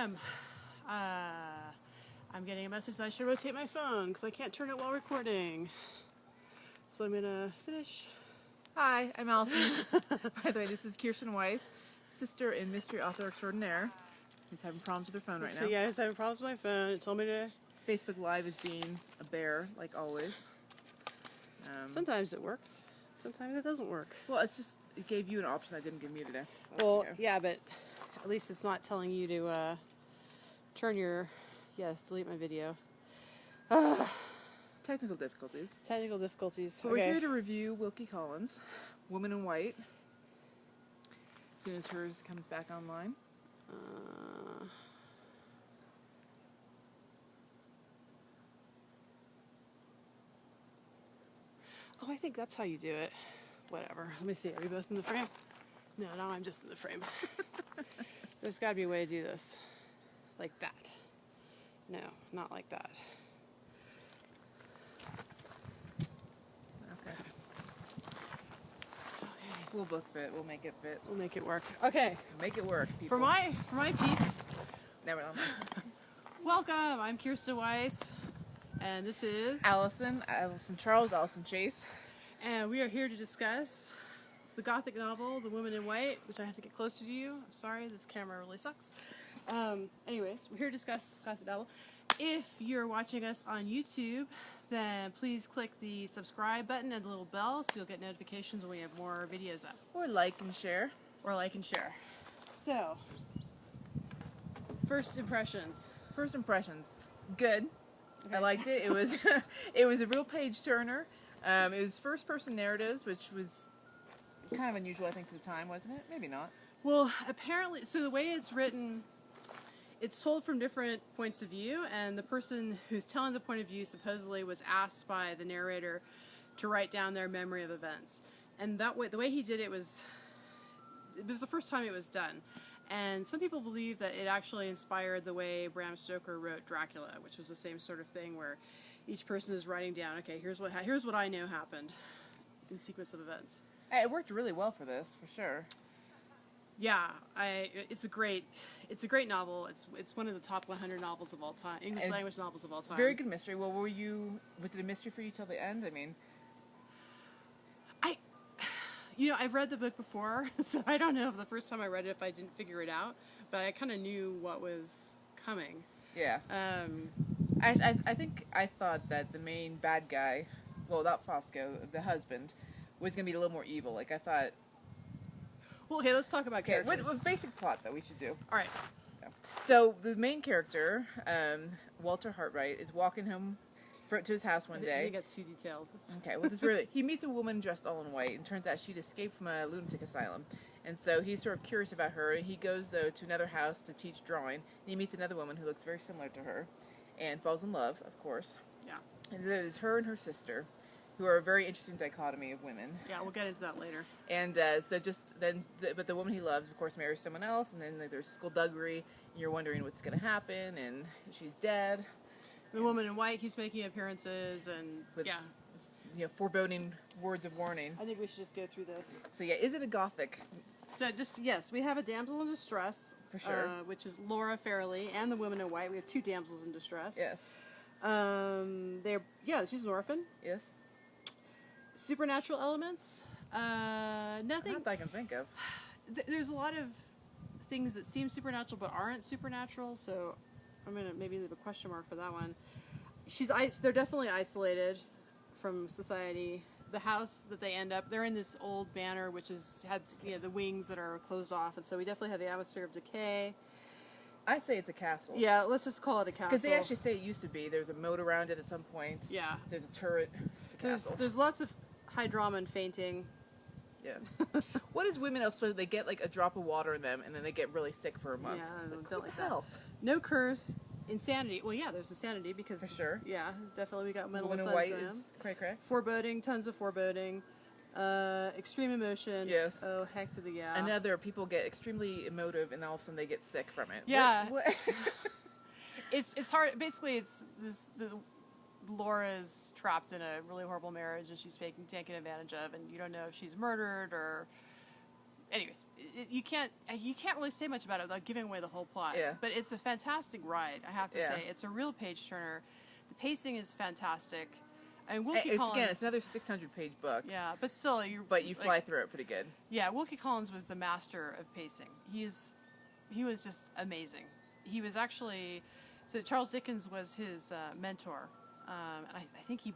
am. I'm getting a message that I should rotate my phone because I can't turn it while recording. So I'm going to finish. Hi, I'm Alyson. By the way, this is Kirsten Weiss, sister and mystery author extraordinaire, who's having problems with her phone right now. Yeah, who's having problems with my phone. It told me to... Facebook Live is being a bear, like always. Sometimes it works. Sometimes it doesn't work. Well, it gave you an option that didn't give me today. Well, yeah, but at least it's not telling you to turn your... Yes, delete my video. Technical difficulties. Technical difficulties. But we're here to review Wilkie Collins, Woman in White, as soon as hers comes back online. Oh, I think that's how you do it. Whatever. Let me see. Are we both in the frame? No, I'm just in the frame. There's got to be a way to do this. Like that. No, not like that. Okay. We'll both fit. We'll make it fit. We'll make it work. Okay. Make it work, people. For my peeps. Never mind. Welcome. I'm Kirsten Weiss. And this is... Alyson Charles, Alyson Chase. And we are here to discuss the Gothic novel, The Woman in White, which I have to get closer to you. I'm sorry, this camera really sucks. Anyways, we're here to discuss Gothic novel. If you're watching us on YouTube, then please click the subscribe button and the little bell so you'll get notifications when we have more videos up. Or like and share. So, first impressions. Good. Okay. I liked it. It was a real page turner. It was first person narratives, which was kind of unusual, I think, for the time, wasn't it? Maybe not. Well, apparently, so the way it's written, it's told from different points of view, and the person who's telling the point of view supposedly was asked by the narrator to write down their memory of events. And that way, the way he did it was the first time it was done. And some people believe that it actually inspired the way Bram Stoker wrote Dracula, which was the same sort of thing where each person is writing down, okay, here's what I know happened in sequence of events. It worked really well for this, for sure. Yeah, it's a great novel. It's one of the top 100 novels of all time, English language novels of all time. Very good mystery. Well, was it a mystery for you till the end? I mean, I've read the book before, so I don't know if the first time I read it if I didn't figure it out, but I kind of knew what was coming. Yeah. I think I thought that the main bad guy, well, not Fosco, the husband, was going to be a little more evil. Like, I thought... Well, okay, let's talk about characters. With basic plot, though, we should do. All right. So the main character, Walter Hartwright, is walking home to his house one day. I think that's too detailed. Okay, well, he meets a woman dressed all in white, and turns out she'd escaped from a lunatic asylum. And so he's sort of curious about her, and he goes, though, to another house to teach drawing, and he meets another woman who looks very similar to her, and falls in love, of course. Yeah. And there's her and her sister, who are a very interesting dichotomy of women. Yeah, we'll get into that later. And but the woman he loves, of course, marries someone else, and then there's skullduggery, and you're wondering what's going to happen, and she's dead. The woman in white keeps making appearances, and foreboding words of warning. I think we should just go through this. So yeah, is it a Gothic? So yes, we have a damsel in distress, for sure, which is Laura Fairley, and the woman in white. We have two damsels in distress. Yes. She's an orphan. Yes. Supernatural elements. Nothing. Not that I can think of. There's a lot of things that seem supernatural but aren't supernatural. So I'm gonna maybe leave a question mark for that one. They're definitely isolated from society. The house that they end up, they're in this old manor which had the wings that are closed off, and so we definitely have the atmosphere of decay. I say it's a castle. Yeah, let's just call it a castle. Because they actually say it used to be. There's a moat around it at some point. Yeah. There's a turret. It's a castle. There's lots of high drama and fainting. Yeah. What is women else? They get like a drop of water in them, and then they get really sick for a month. Yeah, what don't the like hell? That. No curse. Insanity. Well, yeah, there's insanity because... For sure. Yeah, definitely we got mental Woman in white is cray-cray. Foreboding, tons of foreboding. Extreme emotion. Yes. Oh, heck to the yeah. Another, people get extremely emotive and all of a sudden they get sick from it. Yeah. What? It's hard. Basically, Laura's trapped in a really horrible marriage and she's taken advantage of, and you don't know if she's murdered or anyways, you can't really say much about it without giving away the whole plot. Yeah. But it's a fantastic ride, I have to Yeah. say. It's a real page turner. The pacing is fantastic. I mean, Wilkie Collins. Again, it's another 600-page book. Yeah, but still, But you fly through it pretty good. Yeah, Wilkie Collins was the master of pacing. He was just amazing. He was actually, so Charles Dickens was his mentor, and I think he's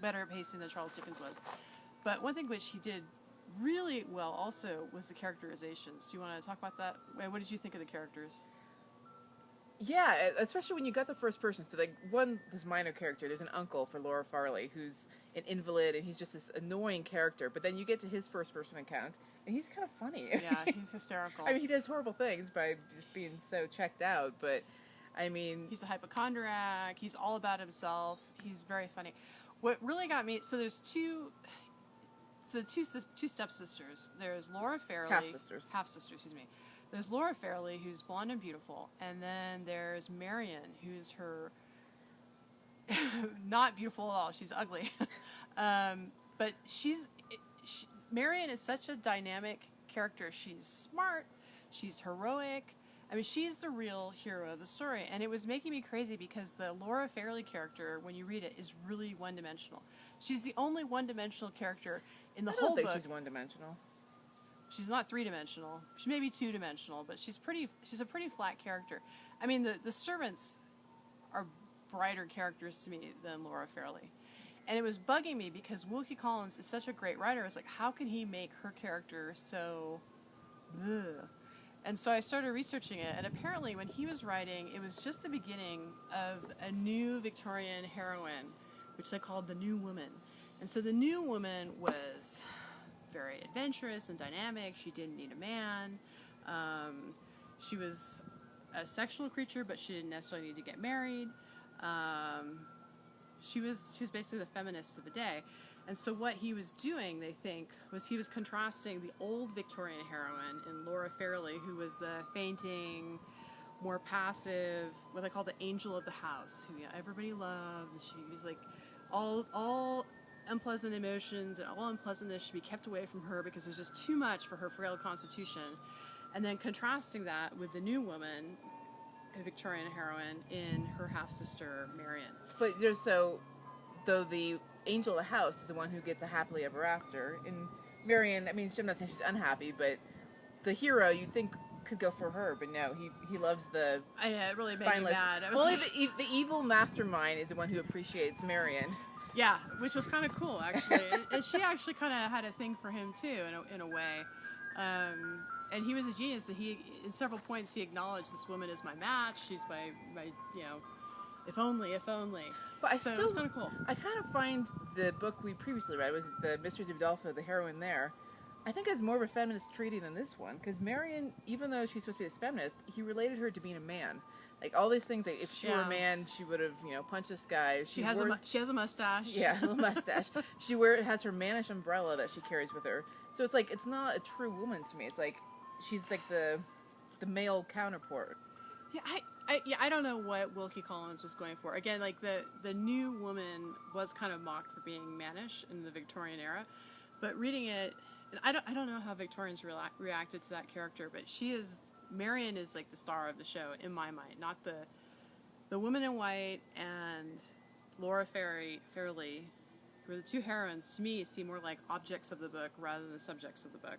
better at pacing than Charles Dickens was. But one thing which he did really well also was the characterizations. Do you want to talk about that? What did you think of the characters? Yeah, especially when you got the first person. So, like, this minor character, there's an uncle for Laura Farley who's an invalid, and he's just this annoying character. But then you get to his first person account, and he's kind of funny. Yeah, he's hysterical. I mean, he does horrible things by just being so checked out, but, I mean... He's a hypochondriac. He's all about himself. He's very funny. What really got me... So there's two stepsisters. There's Laura Fairley... Half-sisters, excuse me. There's Laura Fairley, who's blonde and beautiful, and then there's Marion, who's her... not beautiful at all. She's ugly. But Marion is such a dynamic character. She's smart. She's heroic. I mean, she's the real hero of the story. And it was making me crazy because the Laura Fairley character, when you read it, is really one-dimensional. She's the only one-dimensional character in the whole book. I don't think she's one-dimensional. She's not three-dimensional. She may be two-dimensional, but she's a pretty flat character. I mean, the servants are brighter characters to me than Laura Fairley. And it was bugging me because Wilkie Collins is such a great writer. It's like, how can he make her character so... Ugh. And so I started researching it, and apparently when he was writing, it was just the beginning of a new Victorian heroine, which they called the New Woman. And so the New Woman was very adventurous and dynamic. She didn't need a man. She was a sexual creature, but she didn't necessarily need to get married. She was basically the feminist of the day. And so what he was doing, they think, was he was contrasting the old Victorian heroine in Laura Fairley, who was the fainting, more passive, what they call the angel of the house, who everybody loved. And she was like, all unpleasant emotions and all unpleasantness should be kept away from her because it was just too much for her frail constitution. And then contrasting that with the New Woman, a Victorian heroine, in her half-sister Marion. But though the angel of the house is the one who gets a happily ever after, and Marion, I mean, I'm not saying she's unhappy, but the hero you'd think could go for her, but no, he loves the it really made spineless. me mad. Only the evil mastermind is the one who appreciates Marion. Yeah, which was kind of cool, actually. And she actually kind of had a thing for him, too, in a way. And he was a genius. So in several points, he acknowledged this woman is my match. She's my if only. But So it was kind of cool. I kind of find the book we previously read, was The Mysteries of Udolpho, the heroine there, I think it's more of a feminist treaty than this one, because Marion, even though she's supposed to be this feminist, he related her to being a man. Like, all these things, like, if she were a man, she would have, punched this guy. She has a mustache. Yeah, a little mustache. She has her mannish umbrella that she carries with her. So it's like, it's not a true woman to me. It's like, she's like the male counterpart. Yeah, I don't know what Wilkie Collins was going for. Again, like, the New Woman was kind of mocked for being mannish in the Victorian era, but reading it, and I don't know how Victorians reacted to that character, but Marion is like the star of the show in my mind, not the woman in white and Laura Fairley, who are the two heroines, to me, seem more like objects of the book rather than the subjects of the book.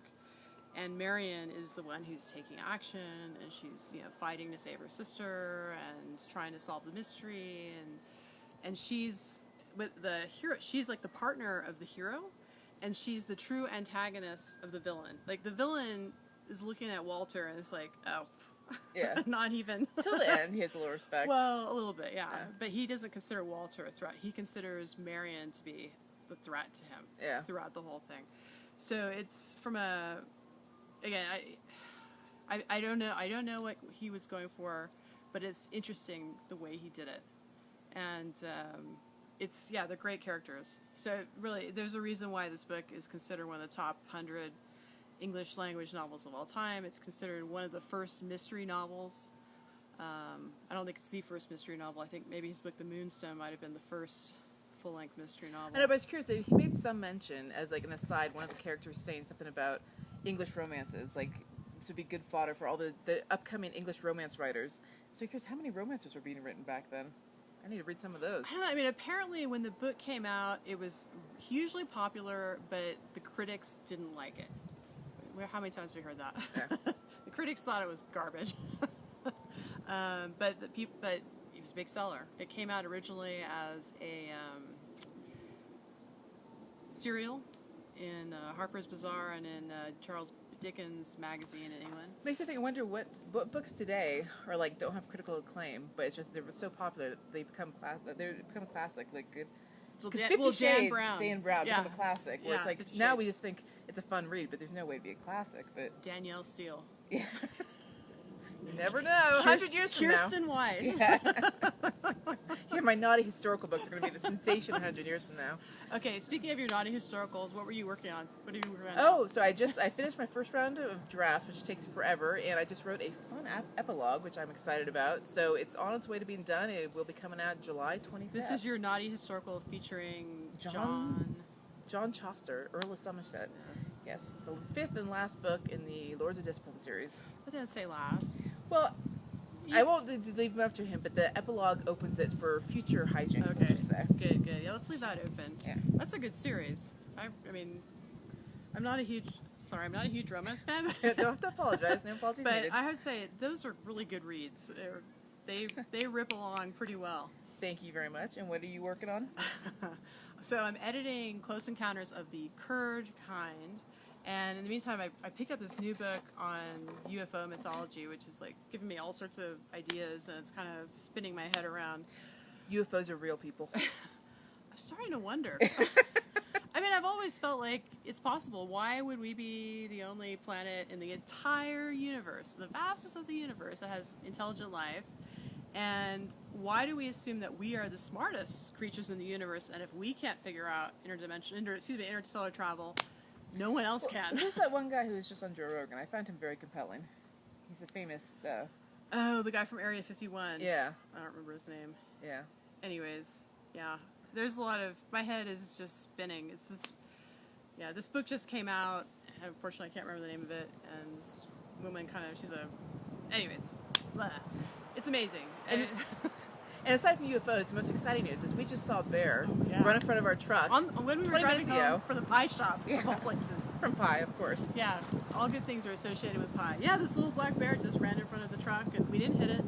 And Marion is the one who's taking action, and she's fighting to save her sister and trying to solve the mystery, and she's with the hero. She's like the partner of the hero, and she's the true antagonist of the villain. Like, the villain is looking at Walter and it's like, oh, yeah, not even till the end. He has a little respect. Well, a little bit, yeah. But he doesn't consider Walter a threat. He considers Marion to be the threat to him throughout the whole thing. So it's from a again, I don't know what he was going for, but it's interesting the way he did it, and they're great characters. So really, there's a reason why this book is considered one of the top 100 English language novels of all time. It's considered one of the first mystery novels. I don't think it's the first mystery novel. I think maybe his book The Moonstone might have been the first full-length mystery novel. I know, but I was curious. He made some mention, as like an aside, one of the characters saying something about English romances. Like, this would be good fodder for all the upcoming English romance writers. So I'm curious, how many romances were being written back then? I need to read some of those. I don't know. I mean, apparently when the book came out, it was hugely popular, but the critics didn't like it. How many times have we heard that? Yeah. The critics thought it was garbage. But it was a big seller. It came out originally as a serial in Harper's Bazaar and in Charles Dickens magazine in England. Makes me think. I wonder what books today are like don't have critical acclaim, but it's just they're so popular that they become a classic. Like Well, 50 Dan Shades, Brown. Dan Brown Yeah. become a classic. Where Yeah, it's like 50 now Shades. we just think it's a fun read, but there's no way to be a classic. But Danielle Steele. yeah, you never know. 100 years from now. Kirsten Weiss. Yeah. Yeah, my naughty historical books are going to be the sensation 100 years from now. Okay, speaking of your naughty historicals, what were you working on? What have you working on? Oh, so I finished my first round of drafts, which takes forever, and I just wrote a fun epilogue, which I'm excited about. So it's on its way to being done. It will be coming out July 25th. This is your naughty historical featuring John Chaucer, Earl of Somerset. Yes, the fifth and last book in the Lords of Discipline series. I didn't say last. Well, I won't leave much to him, but the epilogue opens it for future hijinks, let's Okay, just say. good. Yeah, let's leave that open. Yeah. That's a good series. I mean, I'm not a huge romance fan. Don't have to apologize. No apologies But needed. I have to say, those are really good reads. They rip along pretty well. Thank you very much. And what are you working on? So I'm editing Close Encounters of the Kurd Kind. And in the meantime, I picked up this new book on UFO mythology, which is like giving me all sorts of ideas, and it's kind of spinning my head around. UFOs are real people. I'm starting to wonder. I mean, I've always felt like it's possible. Why would we be the only planet in the entire universe, the vastness of the universe, that has intelligent life? And why do we assume that we are the smartest creatures in the universe? And if we can't figure out interstellar travel, no one else can. Who's that one guy who was just on Joe Rogan? I find him very compelling. He's a famous... Oh, the guy from Area 51. yeah. I don't remember his name. Yeah. Anyways, yeah. There's a lot of... My head is just spinning. It's just... Yeah, this book just came out. Unfortunately, I can't remember the name of it. And this woman kind of... She's a... Anyways. Blah. It's amazing. And aside from UFOs, the most exciting news is we just saw a bear Yeah. run in front of our truck. When we were 20 driving minutes ago. home for the pie shop, Yeah. of all places. From Pi, of course. Yeah, all good things are associated with pie. Yeah, this little black bear just ran in front of the truck, and we didn't hit it.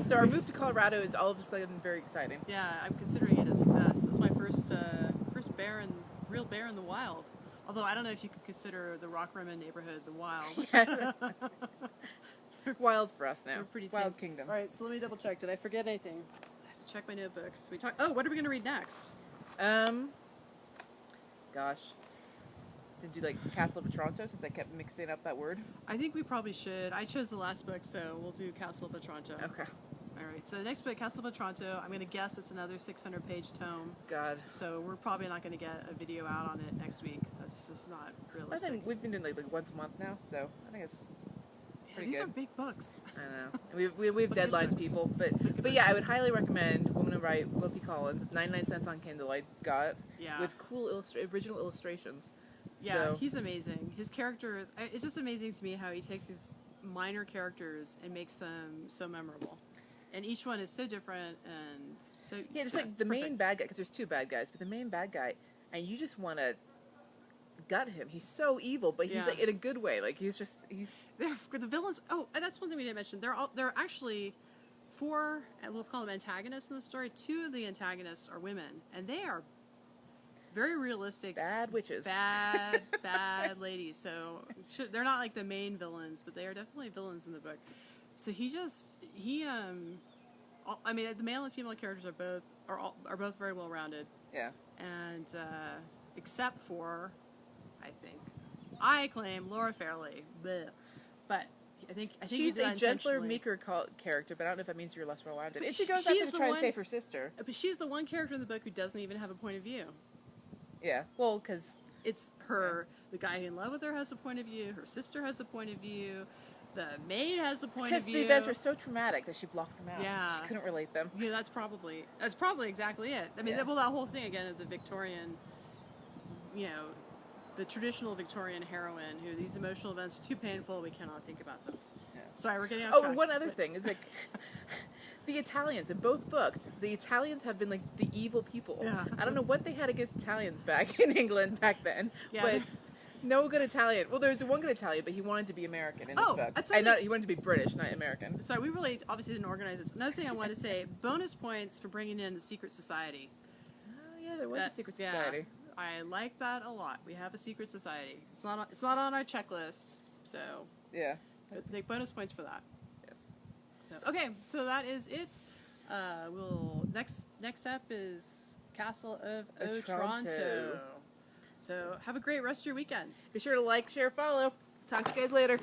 So our move to Colorado is all of a sudden very exciting. Yeah, I'm considering it a success. It's my first real bear in the wild. Although I don't know if you could consider the Rock Rimmon neighborhood the wild. Wild for us now. We're pretty Wild tame. kingdom. All right, so let me double check. Did I forget anything? I have to check my notebook. So what are we going to read next? Gosh. Did you like Castle of Otranto, since I kept mixing up that word? I think we probably should. I chose the last book, so we'll do Castle of Otranto. Okay. All right, so the next book, Castle of Otranto, I'm going to guess it's another 600-page tome. God. So we're probably not going to get a video out on it next week. That's just not I realistic. think we've been doing like once a month now, so I think it's Yeah, pretty these good. are big books. I know. We have Look at deadlines, books. people. But yeah, I would highly recommend Woman Who Write, Wilkie Collins. It's 99 cents on Kindle. I got Yeah. with cool original illustrations. Yeah, So, he's amazing. His characters, it's just amazing to me how he takes these minor characters and makes them so memorable. And each one is so different and so... yeah, just like it's the main perfect. bad guy, because there's two bad guys, but the main bad guy, and you just want to gut him. He's so evil, but he's Yeah. like in a good way. Like he's The villains... Oh, and that's one thing we didn't mention. There are actually four, let's call them antagonists in the story. Two of the antagonists are women, and they are very realistic, bad witches. bad ladies. So they're not like the main villains, but they are definitely villains in the book. So I mean, the male and female characters are both very well rounded, Yeah. and except for, I claim Laura Fairley, bleh. But I think She's he did a that gentler, intentionally. meeker character, but I don't know if that means you're less well-rounded. But And she goes she's out to the try to one- save her sister. But she's the one character in the book who doesn't even have a point of view. Yeah. Well, because It's her. The guy in love with her has a point of view. Her sister has a point of view. The maid has a point Because of view. the events were so traumatic that she blocked them out. Yeah. She couldn't relate them. Yeah, that's probably exactly it. I mean, Yeah. well, that whole thing again of the Victorian, the traditional Victorian heroine who these emotional events are too painful, we cannot think about them. Yeah. Sorry, we're getting off Oh, track. one other thing is like the Italians in both books. The Italians have been like the evil people. Yeah. I don't know what they had against Italians back in England back then, Yeah. but no good Italian. Well, there's one good Italian, but he wanted to be American in this book. that's And another- he wanted to be British, not American. Sorry, we really obviously didn't organize this. Another thing I wanted to say: bonus points for bringing in the secret society. Oh yeah, there was a secret Yeah, society. I like that a lot. We have a secret society. It's not on our checklist, so Yeah. take bonus points for that. Yes. So okay, so that is it. We'll next up is Castle of Otranto. Otranto. So have a great rest of your weekend. Be sure to like, share, follow. Talk to you guys later.